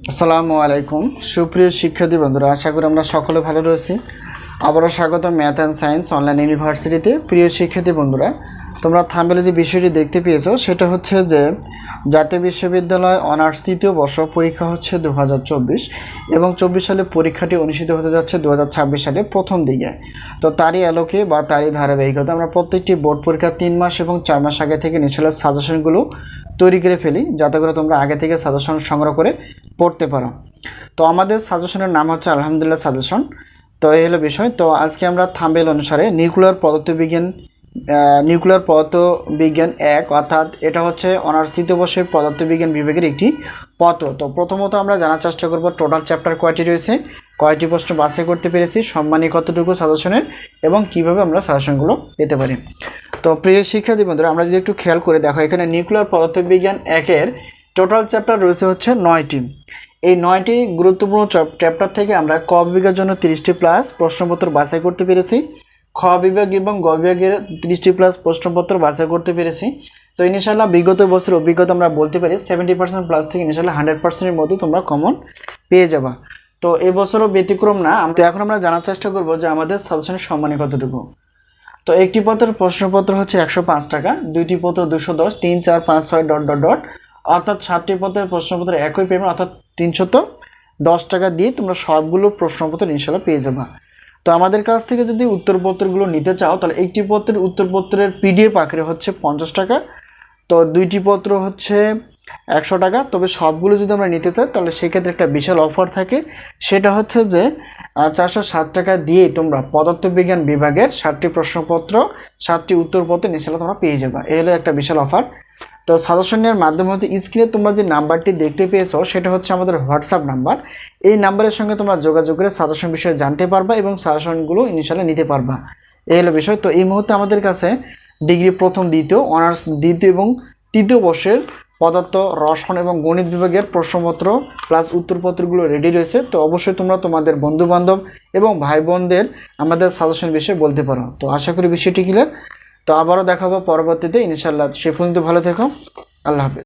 আসসালামু আলাইকুম সুপ্রিয় শিক্ষার্থী বন্ধুরা, আশা করি আমরা সকলে ভালো রয়েছি। আবারও স্বাগত ম্যাথ অ্যান্ড সায়েন্স অনলাইন ইউনিভার্সিটিতে। প্রিয় শিক্ষার্থী বন্ধুরা, তোমরা থাম্বনেলে যে বিষয়টি দেখতে পেয়েছো সেটা হচ্ছে যে জাতীয় বিশ্ববিদ্যালয় অনার্স তৃতীয় বর্ষ পরীক্ষা হচ্ছে 2024 এবং 24 সালে পরীক্ষাটি অনুষ্ঠিত হতে যাচ্ছে 2026 সালে প্রথম দিকে। তো তারই আলোকে বা তারই ধারাবাহিকতা আমরা প্রত্যেকটি বোর্ড পরীক্ষা 3 মাস এবং 4 মাস আগে থেকে নিশ্চয় সাজেশনগুলো তৈরি করে ফেলি, যাতে করে তোমরা আগে থেকে সাজেশন সংগ্রহ করে পড়তে পারো। তো আমাদের সাজেশনের নাম হচ্ছে আলহামদুলিল্লাহ সাজেশন। তো এই হলো বিষয়। তো আজকে আমরা থাম্বনেল অনুসারে নিউক্লিয়ার পদার্থবিজ্ঞান 1, অর্থাৎ এটা হচ্ছে অনার্স তৃতীয় বর্ষের পদার্থবিজ্ঞান বিভাগের একটি পত্র। তো প্রথমত আমরা জানার চেষ্টা করব টোটাল চ্যাপ্টার কয়টি রয়েছে, কয়টি প্রশ্ন বাছাই করতে পেরেছি, সম্মানী কতটুকু সাজেশনের, এবং কিভাবে আমরা সাজেশনগুলো পেতে পারি। তো প্রিয় শিক্ষার্থী বন্ধুরা, আমরা যদি একটু খেয়াল করে দেখো, এখানে নিউক্লিয়ার পদার্থবিজ্ঞান 1-এর টোটাল চ্যাপ্টার রয়েছে হচ্ছে 9টি। এই 9টি গুরুত্বপূর্ণ চ্যাপ্টার থেকে আমরা ক বিভাগের জন্য 30টি প্লাস প্রশ্নপত্র বাছাই করতে পেরেছি, খ বিভাগ এবং গ বিভাগের 30টি প্লাস প্রশ্নপত্র বাছাই করতে পেরেছি। তো ইনশাআল্লাহ বিগত বছরের অভিজ্ঞতা আমরা বলতে পারি 70% প্লাস থেকে ইনশাআল্লাহ 100%-এর মধ্যে তোমরা কমন পেয়ে যাবা। তো এই বছরও ব্যতিক্রম না। এখন আমরা জানার চেষ্টা করব যে আমাদের সাজেশনের সম্মানী কতটুকু। তো একটি পত্রের প্রশ্নপত্র হচ্ছে 105 টাকা, দুইটি পত্র 210, 3, 4, 5, 6 ডট ডট ডট, অর্থাৎ 7টি পত্রের প্রশ্নপত্র একই পেমেন্ট, অর্থাৎ 310 টাকা দিয়ে তোমরা সবগুলো প্রশ্নপত্র ইনশাআল্লাহ পেয়ে যাবা। তো আমাদের কাছ থেকে যদি উত্তরপত্রগুলো নিতে চাও, তাহলে একটি পত্রের উত্তরপত্রের পিডিএফ আকারে হচ্ছে 50 টাকা, তো দুইটি পত্র হচ্ছে 100 টাকা। তবে সবগুলো যদি আমরা নিতে চাই তাহলে সেক্ষেত্রে একটা বিশাল অফার থাকে, সেটা হচ্ছে যে 407 টাকা দিয়ে তোমরা পদার্থবিজ্ঞান বিভাগের 7টি প্রশ্নপত্র 7টি উত্তরপত্র ইনশাআল্লাহ তোমরা পেয়ে যাবে। এই হলো একটা বিশাল অফার। তো সাজেশন নেওয়ার মাধ্যমে হচ্ছে স্ক্রিনে তোমরা যে নাম্বারটি দেখতে পেয়েছো সেটা হচ্ছে আমাদের হোয়াটসঅ্যাপ নাম্বার। এই নাম্বারের সঙ্গে তোমরা যোগাযোগ করে সাজেশন বিষয়ে জানতে পারবা এবং সাজেশনগুলো ইনশাআল্লাহ নিতে পারবা। এই হলো বিষয়। তো এই মুহূর্তে আমাদের কাছে ডিগ্রি প্রথম, দ্বিতীয়, অনার্স দ্বিতীয় এবং তৃতীয় বর্ষের পদার্থ, রসায়ন এবং গণিত বিভাগের প্রশ্নপত্র প্লাস উত্তরপত্রগুলো রেডি রয়েছে। তো অবশ্যই তোমরা তোমাদের বন্ধুবান্ধব এবং ভাই বোনদের আমাদের সাজেশন বিষয়ে বলতে পারো। তো আশা করি বিষয়টি ক্লিয়ার। তো আবারও দেখাবো পরবর্তীতে ইনশাআল্লাহ। সে পর্যন্ত ভালো থেকো। আল্লাহ হাফেজ।